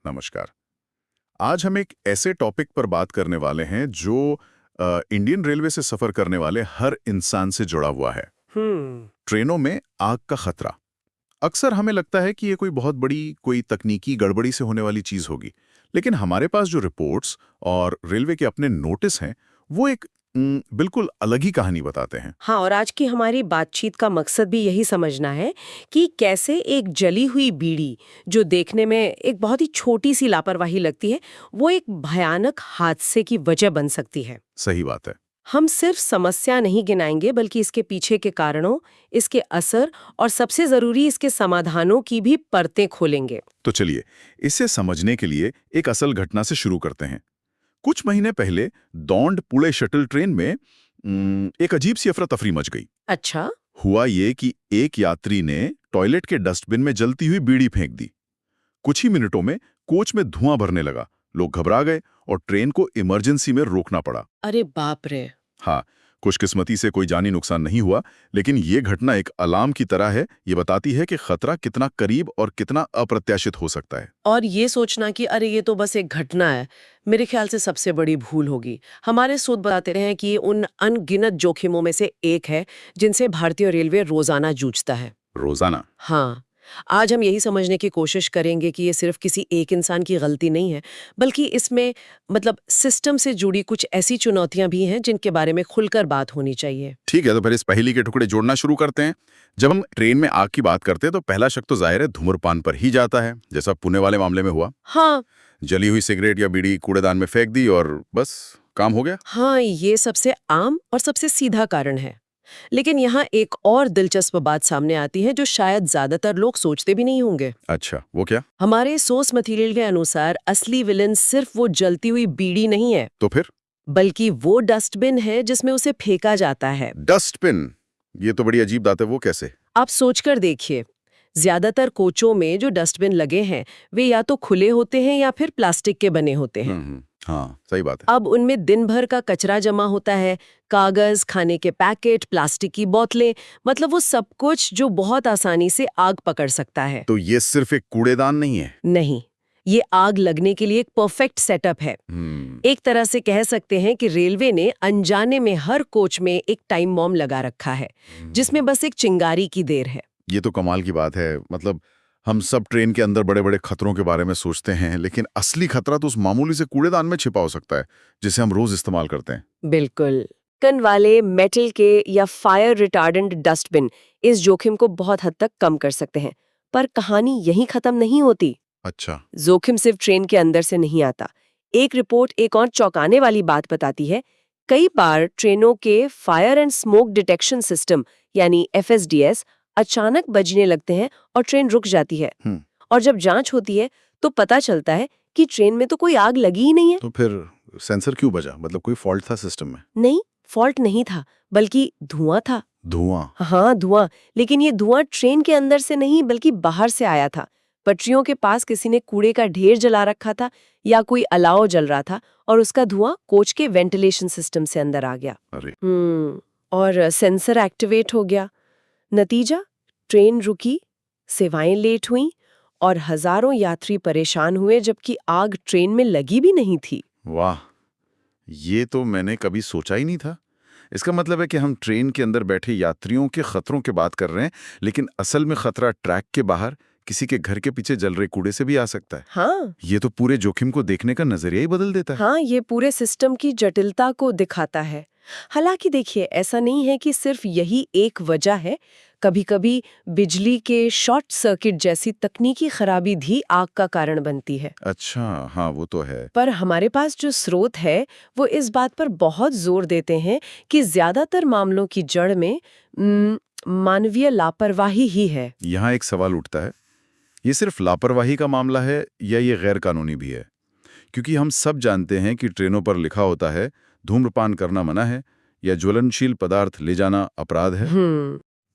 नमस्कार। आज हम एक ऐसे टॉपिक पर बात करने वाले हैं जो इंडियन रेलवे से सफर करने वाले हर इंसान से जुड़ा हुआ है। हम्म। ट्रेनों में आग का खतरा। अक्सर हमें लगता है कि ये कोई बहुत बड़ी कोई तकनीकी गड़बड़ी से होने वाली चीज होगी, लेकिन हमारे पास जो रिपोर्ट्स और रेलवे के अपने नोटिस हैं, वो एक बिल्कुल अलग ही कहानी बताते हैं। हाँ, और आज की हमारी बातचीत का मकसद भी यही समझना है कि कैसे एक जली हुई बीड़ी, जो देखने में एक बहुत ही छोटी सी लापरवाही लगती है, वो एक भयानक हादसे की वजह बन सकती है। सही बात है। हम सिर्फ समस्या नहीं गिनाएंगे, बल्कि इसके पीछे के कारणों, इसके असर और सबसे जरूरी इसके समाधानों की भी परतें खोलेंगे। तो चलिए, इसे समझने के लिए एक असल घटना से शुरू करते हैं। कुछ महीने पहले दौंड पुणे शटल ट्रेन में एक अजीब सी अफरा तफरी मच गई। अच्छा। हुआ ये कि एक यात्री ने टॉयलेट के डस्टबिन में जलती हुई बीड़ी फेंक दी। कुछ ही मिनटों में कोच में धुआं भरने लगा। लोग घबरा गए और ट्रेन को इमरजेंसी में रोकना पड़ा। अरे बाप रे। हाँ, खुशकिस्मती से कोई जानी नुकसान नहीं हुआ, लेकिन ये घटना एक अलार्म की तरह है। ये बताती है कि खतरा कितना करीब और कितना अप्रत्याशित हो सकता है। और ये सोचना कि अरे ये तो बस एक घटना है, मेरे ख्याल से सबसे बड़ी भूल होगी। हमारे शोध बताते रहे हैं कि ये उन अनगिनत जोखिमों में से एक है जिनसे भारतीय रेलवे रोजाना जूझता है। रोजाना। हाँ, आज हम यही समझने की कोशिश करेंगे कि ये सिर्फ किसी एक इंसान की गलती नहीं है, बल्कि इसमें सिस्टम से जुड़ी कुछ ऐसी चुनौतियां भी हैं जिनके बारे में खुलकर बात होनी चाहिए। ठीक है, तो फिर इस पहेली के टुकड़े जोड़ना शुरू करते हैं। जब हम ट्रेन में आग की बात करते हैं तो पहला शक तो जाहिर है धूम्रपान पर ही जाता है, जैसा पुणे वाले मामले में हुआ। हाँ। जली हुई सिगरेट या बीड़ी कूड़ेदान में फेंक दी और बस काम हो गया। हाँ, ये सबसे आम और सबसे सीधा कारण है। लेकिन यहाँ एक और दिलचस्प बात सामने आती है जो शायद ज्यादातर लोग सोचते भी नहीं होंगे। अच्छा, वो क्या? हमारे सोर्स मटेरियल के अनुसार असली विलन सिर्फ वो जलती हुई बीड़ी नहीं है, तो फिर बल्कि वो डस्टबिन है जिसमें उसे फेंका जाता है। डस्टबिन। ये तो बड़ी अजीब बात है, वो कैसे? आप सोचकर देखिए, ज्यादातर कोचों में जो डस्टबिन लगे हैं वे या तो खुले होते हैं या फिर प्लास्टिक के बने होते हैं। हाँ, सही बात है। अब उनमें दिन भर का कचरा जमा होता है, कागज, खाने के पैकेट, प्लास्टिक की बोतलें, वो सब कुछ जो बहुत आसानी से आग पकड़ सकता है। तो ये सिर्फ एक कूड़ेदान नहीं है? नहीं, ये आग लगने के लिए एक परफेक्ट सेटअप है। एक तरह से कह सकते हैं कि रेलवे ने अनजाने में हर कोच में एक टाइम बॉम्ब लगा रखा है, जिसमें बस एक चिंगारी की देर है। ये तो कमाल की बात है। मतलब हम सब ट्रेन के अंदर बड़े बड़े खतरों के बारे में सोचते हैं, लेकिन असली खतरा तो उस मामूली से कूड़ेदान में छिपा हो सकता है, जिसे हम रोज इस्तेमाल करते हैं। बिल्कुल। ढक्कन वाले मेटल के या फायर रिटार्डेंट डस्टबिन इस जोखिम को बहुत हद तक कम कर सकते हैं। पर कहानी यहीं खत्म नहीं होती। अच्छा। जोखिम सिर्फ ट्रेन के अंदर से नहीं आता। एक रिपोर्ट एक और चौंकाने वाली बात बताती है। कई बार ट्रेनों के fire and smoke detection system यानी FSDS अचानक बजने लगते हैं और ट्रेन रुक जाती है। और जब जांच होती है तो पता चलता है कि ट्रेन में तो कोई आग लगी ही नहीं है। तो फिर सेंसर क्यों बजा? मतलब कोई फॉल्ट था सिस्टम में? नहीं, फॉल्ट नहीं था, बल्कि धुआं था। धुआं? हाँ, धुआं। लेकिन ये धुआं ट्रेन के अंदर से नहीं बल्कि बाहर से आया था। पटरियों के पास किसी ने कूड़े का ढेर जला रखा था या कोई अलाव जल रहा था और उसका धुआं कोच के वेंटिलेशन सिस्टम से अंदर आ गया। अरे। और सेंसर एक्टिवेट हो गया। नतीजा, ट्रेन रुकी, सेवाएं लेट हुईं और हजारों यात्री परेशान हुए, जबकि आग ट्रेन में लगी भी नहीं थी। वाह, ये तो मैंने कभी सोचा ही नहीं था। इसका मतलब है कि हम ट्रेन के अंदर बैठे यात्रियों के खतरों की बात कर रहे हैं, लेकिन असल में खतरा ट्रैक के बाहर किसी के घर के पीछे जल रहे कूड़े से भी आ सकता है। हाँ। ये तो पूरे जोखिम को देखने का नजरिया ही बदल देता है। हाँ, ये पूरे सिस्टम की जटिलता को दिखाता है। हालांकि देखिए, ऐसा नहीं है कि सिर्फ यही एक वजह है। कभी कभी बिजली के शॉर्ट सर्किट जैसी तकनीकी खराबी भी आग का कारण बनती है। अच्छा, हाँ, वो तो है। पर हमारे पास जो स्रोत है वो इस बात पर बहुत जोर देते हैं कि ज्यादातर मामलों की जड़ में मानवीय लापरवाही ही है। यहाँ एक सवाल उठता है, ये सिर्फ लापरवाही का मामला है या ये गैर कानूनी भी है? क्योंकि हम सब जानते हैं कि ट्रेनों पर लिखा होता है धूम्रपान करना मना है या ज्वलनशील पदार्थ ले जाना अपराध है।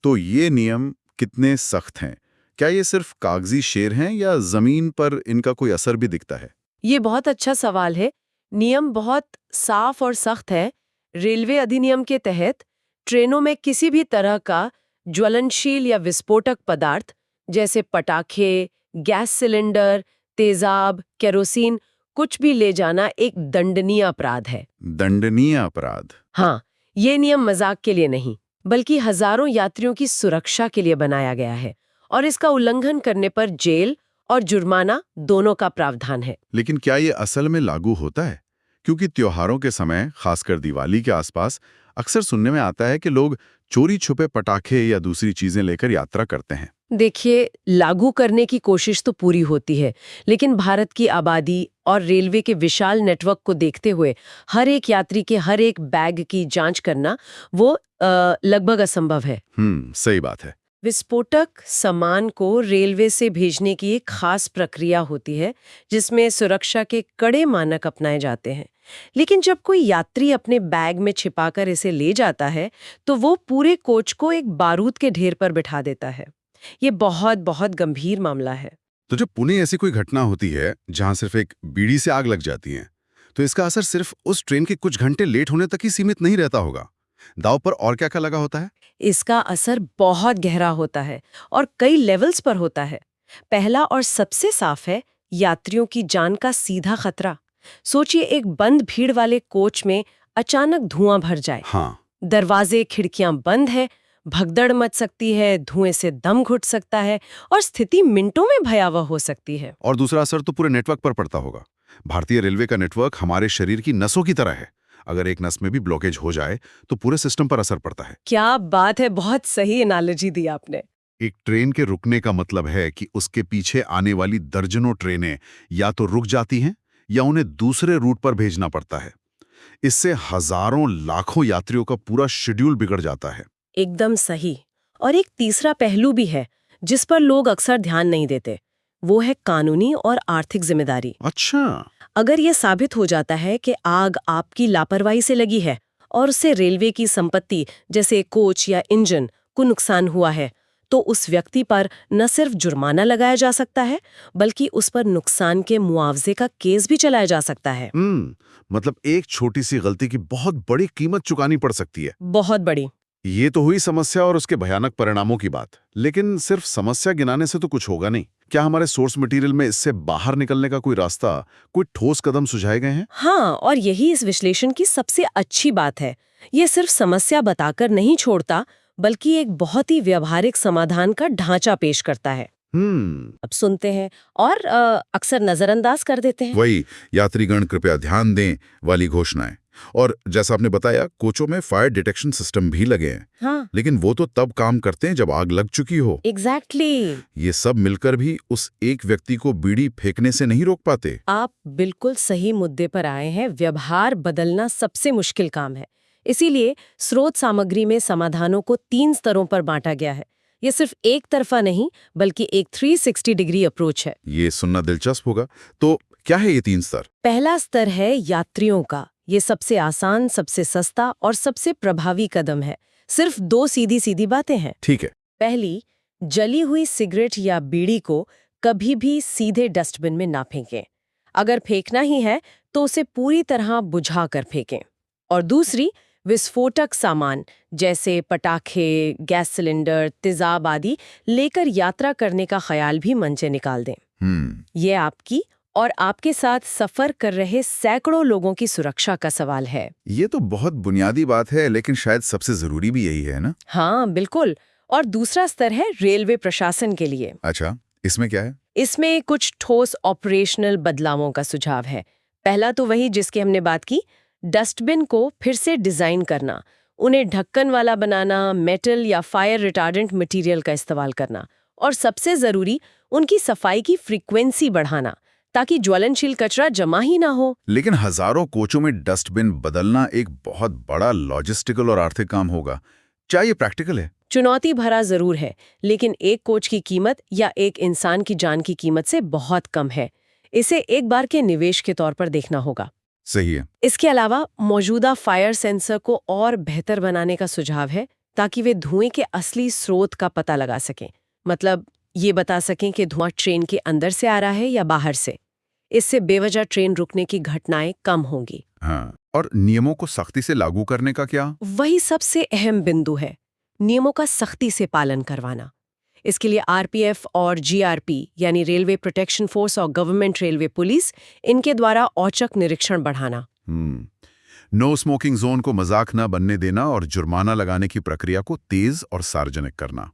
तो ये नियम कितने सख्त हैं? क्या ये सिर्फ कागजी शेर हैं या जमीन पर इनका कोई असर भी दिखता है? ये बहुत अच्छा सवाल है। नियम बहुत साफ और सख्त है। रेलवे अधिनियम के तहत ट्रेनों में किसी भी तरह का ज्वलनशील या विस्फोटक पदार्थ जैसे पटाखे, गैस सिलेंडर, तेजाब, केरोसिन कुछ भी ले जाना एक दंडनीय अपराध है। दंडनीय अपराध। हाँ, ये नियम मजाक के लिए नहीं, बल्कि हजारों यात्रियों की सुरक्षा के लिए बनाया गया है और इसका उल्लंघन करने पर जेल और जुर्माना दोनों का प्रावधान है। लेकिन क्या ये असल में लागू होता है? क्योंकि त्योहारों के समय, खासकर दिवाली के आसपास, अक्सर सुनने में आता है कि लोग चोरी छुपे पटाखे या दूसरी चीजें लेकर यात्रा करते हैं। देखिए, लागू करने की कोशिश तो पूरी होती है, लेकिन भारत की आबादी और रेलवे के विशाल नेटवर्क को देखते हुए हर एक यात्री के हर एक बैग की जांच करना वो लगभग असंभव है। सही बात है। विस्फोटक सामान को रेलवे से भेजने की एक खास प्रक्रिया होती है, जिसमें सुरक्षा के कड़े मानक अपनाए जाते हैं। लेकिन जब कोई यात्री अपने बैग में छिपाकर इसे ले जाता है, तो वो पूरे कोच को एक बारूद के ढेर पर बिठा देता है। ये बहुत बहुत गंभीर मामला है। तो जब पुणे ऐसी कोई घटना होती है जहां सिर्फ एक बीड़ी से आग लग जाती है, तो इसका असर सिर्फ उस ट्रेन के कुछ घंटे लेट होने तक ही सीमित नहीं रहता होगा। दांव पर और क्या क्या लगा होता है? इसका असर बहुत गहरा होता है और कई लेवल्स पर होता है। पहला और सबसे साफ है यात्रियों की जान का सीधा खतरा। सोचिए, एक बंद भीड़ वाले कोच में अचानक धुआं भर जाए। हाँ। दरवाजे खिड़कियां बंद है, भगदड़ मच सकती है, धुएं से दम घुट सकता है और स्थिति मिनटों में भयावह हो सकती है। और दूसरा असर तो पूरे नेटवर्क पर पड़ता होगा। भारतीय रेलवे का नेटवर्क हमारे शरीर की नसों की तरह है। अगर एक नस में भी ब्लॉकेज हो जाए तो पूरे सिस्टम पर असर पड़ता है। क्या बात है, बहुत सही एनालॉजी दी आपने। एक ट्रेन के रुकने का मतलब है कि उसके पीछे आने वाली दर्जनों ट्रेनें या तो रुक जाती हैं या उन्हें दूसरे रूट पर भेजना पड़ता है। इससे हजारों लाखों यात्रियों का पूरा शेड्यूल बिगड़ जाता है। एकदम सही। और एक तीसरा पहलू भी है जिस पर लोग अक्सर ध्यान नहीं देते, वो है कानूनी और आर्थिक जिम्मेदारी। अच्छा। अगर ये साबित हो जाता है कि आग आपकी लापरवाही से लगी है और उससे रेलवे की संपत्ति जैसे कोच या इंजन को नुकसान हुआ है, तो उस व्यक्ति पर न सिर्फ जुर्माना लगाया जा सकता है, बल्कि उस पर नुकसान के मुआवजे का केस भी चलाया जा सकता है। मतलब एक छोटी सी गलती की बहुत बड़ी कीमत चुकानी पड़ सकती है। बहुत बड़ी। ये तो हुई समस्या और उसके भयानक परिणामों की बात। लेकिन सिर्फ समस्या गिनाने से तो कुछ होगा नहीं। क्या हमारे सोर्स मटेरियल में इससे बाहर निकलने का कोई रास्ता, कोई ठोस कदम सुझाए गए हैं? हाँ, और यही इस विश्लेषण की सबसे अच्छी बात है। ये सिर्फ समस्या बताकर नहीं छोड़ता, बल्कि एक बहुत ही व्यावहारिक समाधान का ढांचा पेश करता है। अब सुनते हैं और अक्सर नजरअंदाज कर देते हैं। वही यात्रीगण कृपया ध्यान दें वाली घोषणाएं। और जैसा आपने बताया, कोचों में फायर डिटेक्शन सिस्टम भी लगे हैं। हाँ, लेकिन वो तो तब काम करते हैं जब आग लग चुकी हो। एग्जैक्टली। ये सब मिलकर भी उस एक व्यक्ति को बीड़ी फेंकने से नहीं रोक पाते। आप बिल्कुल सही मुद्दे पर आए हैं। व्यवहार बदलना सबसे मुश्किल काम है। इसीलिए स्रोत सामग्री में समाधानों को 3 स्तरों पर बांटा गया है। ये सिर्फ एक तरफा नहीं, बल्कि एक 360 डिग्री अप्रोच है। ये सुनना दिलचस्प होगा। तो क्या है ये 3 स्तर? पहला स्तर है यात्रियों का। ये सबसे आसान, सबसे सस्ता और सबसे प्रभावी कदम है। सिर्फ 2 सीधी सीधी बातें हैं। ठीक है। पहली, जली हुई सिगरेट या बीड़ी को कभी भी सीधे डस्टबिन में ना फेंकें। अगर फेंकना ही है तो उसे पूरी तरह बुझा कर फेंकें। और दूसरी, विस्फोटक सामान जैसे पटाखे, गैस सिलेंडर, तेजाब आदि लेकर यात्रा करने का ख्याल भी मन से निकाल दें। ये आपकी और आपके साथ सफर कर रहे सैकड़ों लोगों की सुरक्षा का सवाल है। ये तो बहुत बुनियादी बात है, लेकिन शायद सबसे जरूरी भी यही है ना? हाँ, बिल्कुल। और दूसरा स्तर है रेलवे प्रशासन के लिए। अच्छा, इसमें क्या है? इसमें कुछ ठोस ऑपरेशनल बदलावों का सुझाव है। पहला तो वही जिसकी हमने बात की, डस्टबिन को फिर से डिजाइन करना, उन्हें ढक्कन वाला बनाना, मेटल या फायर रिटार्डेंट मटेरियल का इस्तेमाल करना, और सबसे जरूरी उनकी सफाई की फ्रीक्वेंसी बढ़ाना ताकि ज्वलनशील कचरा जमा ही ना हो। लेकिन हजारों कोचों में डस्टबिन बदलना एक बहुत बड़ा लॉजिस्टिकल और आर्थिक काम होगा। क्या ये प्रैक्टिकल है? चुनौती भरा जरूर है, लेकिन एक कोच की कीमत या एक इंसान की जान की कीमत से बहुत कम है। इसे एक बार के निवेश के तौर पर देखना होगा। सही है। इसके अलावा मौजूदा फायर सेंसर को और बेहतर बनाने का सुझाव है ताकि वे धुएं के असली स्रोत का पता लगा सकें। मतलब ये बता सकें कि धुआं ट्रेन के अंदर से आ रहा है या बाहर से। इससे बेवजह ट्रेन रुकने की घटनाएं कम होंगी। हाँ, और नियमों को सख्ती से लागू करने का क्या? वही सबसे अहम बिंदु है, नियमों का सख्ती से पालन करवाना। इसके लिए आरपीएफ और जीआरपी यानी रेलवे प्रोटेक्शन फोर्स और गवर्नमेंट रेलवे पुलिस इनके द्वारा औचक निरीक्षण बढ़ाना। नो स्मोकिंग जोन को मजाक न बनने देना और जुर्माना लगाने की प्रक्रिया को तेज और सार्वजनिक करना।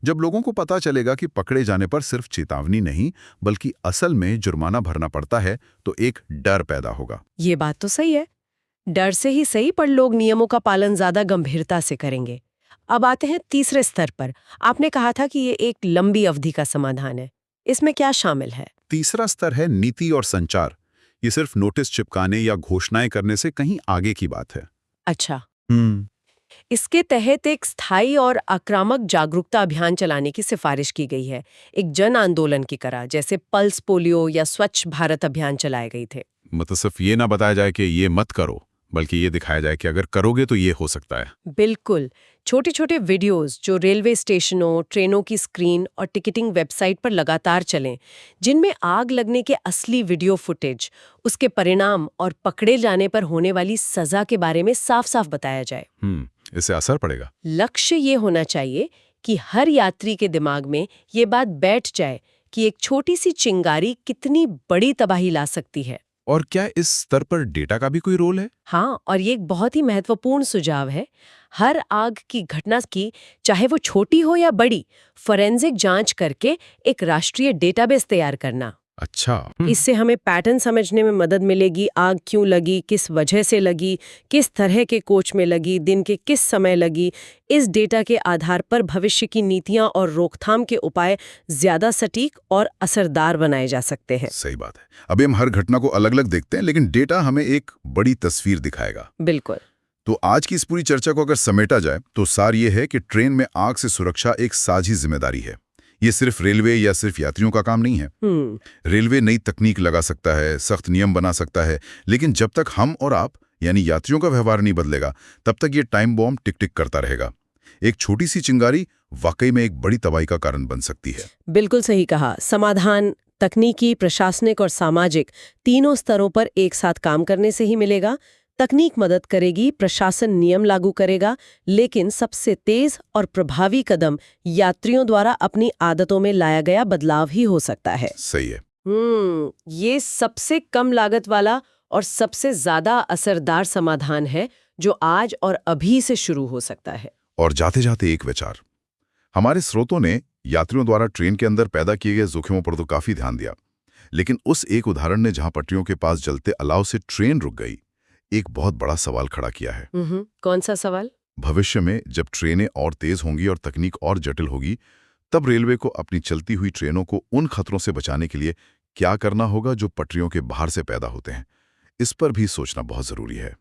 जब लोगों को पता चलेगा कि पकड़े जाने पर सिर्फ चेतावनी नहीं बल्कि असल में जुर्माना भरना पड़ता है तो एक डर पैदा होगा। ये बात तो सही है, डर से ही सही, पर लोग नियमों का पालन ज्यादा गंभीरता से करेंगे। अब आते हैं तीसरे स्तर पर। आपने कहा था कि ये एक लंबी अवधि का समाधान है, इसमें क्या शामिल है? तीसरा स्तर है नीति और संचार। ये सिर्फ नोटिस चिपकाने या घोषणाएं करने से कहीं आगे की बात है। अच्छा, इसके तहत एक स्थायी और आक्रामक जागरूकता अभियान चलाने की सिफारिश की गई है, एक जन आंदोलन की तरह, जैसे पल्स पोलियो या स्वच्छ भारत अभियान चलाए गए थे। मतलब सिर्फ ये ना बताया जाए कि ये मत करो, बल्कि ये दिखाया जाए कि अगर करोगे तो ये हो सकता है। बिल्कुल, छोटे छोटे वीडियोस जो रेलवे स्टेशनों, ट्रेनों की स्क्रीन और टिकटिंग वेबसाइट पर लगातार चलें, जिनमें आग लगने के असली वीडियो फुटेज, उसके परिणाम और पकड़े जाने पर होने वाली सजा के बारे में साफ साफ बताया जाए। इससे असर पड़ेगा। लक्ष्य ये होना चाहिए कि हर यात्री के दिमाग में ये बात बैठ जाए कि एक छोटी सी चिंगारी कितनी बड़ी तबाही ला सकती है। और क्या इस स्तर पर डेटा का भी कोई रोल है? हाँ, और ये एक बहुत ही महत्वपूर्ण सुझाव है। हर आग की घटना की, चाहे वो छोटी हो या बड़ी, फोरेंसिक जांच करके एक राष्ट्रीय डेटाबेस तैयार करना। अच्छा। इससे हमें पैटर्न समझने में मदद मिलेगी। आग क्यों लगी, किस वजह से लगी, किस तरह के कोच में लगी, दिन के किस समय लगी। इस डेटा के आधार पर भविष्य की नीतियां और रोकथाम के उपाय ज्यादा सटीक और असरदार बनाए जा सकते हैं। सही बात है। अभी हम हर घटना को अलग अलग देखते हैं, लेकिन डेटा हमें एक बड़ी तस्वीर दिखाएगा। बिल्कुल। तो आज की इस पूरी चर्चा को अगर समेटा जाए तो सार ये है कि ट्रेन में आग से सुरक्षा एक साझी जिम्मेदारी है। ये सिर्फ रेलवे या सिर्फ यात्रियों का काम नहीं है। रेलवे नई तकनीक लगा सकता है, सख्त नियम बना सकता है, लेकिन जब तक हम और आप यानी यात्रियों का व्यवहार नहीं बदलेगा तब तक ये टाइम बॉम्ब टिक टिक करता रहेगा। एक छोटी सी चिंगारी वाकई में एक बड़ी तबाही का कारण बन सकती है। बिल्कुल सही कहा। समाधान तकनीकी, प्रशासनिक और सामाजिक तीनों स्तरों पर एक साथ काम करने से ही मिलेगा। तकनीक मदद करेगी, प्रशासन नियम लागू करेगा, लेकिन सबसे तेज और प्रभावी कदम यात्रियों द्वारा अपनी आदतों में लाया गया बदलाव ही हो सकता है। सही है। ये सबसे कम लागत वाला और सबसे ज्यादा असरदार समाधान है जो आज और अभी से शुरू हो सकता है। और जाते जाते एक विचार, हमारे स्रोतों ने यात्रियों द्वारा ट्रेन के अंदर पैदा किए गए जोखिमों पर तो काफी ध्यान दिया, लेकिन उस एक उदाहरण ने जहां पटरियों के पास जलते अलाव से ट्रेन रुक गई, एक बहुत बड़ा सवाल खड़ा किया है। कौन सा सवाल? भविष्य में जब ट्रेनें और तेज होंगी और तकनीक और जटिल होगी, तब रेलवे को अपनी चलती हुई ट्रेनों को उन खतरों से बचाने के लिए क्या करना होगा जो पटरियों के बाहर से पैदा होते हैं। इस पर भी सोचना बहुत जरूरी है।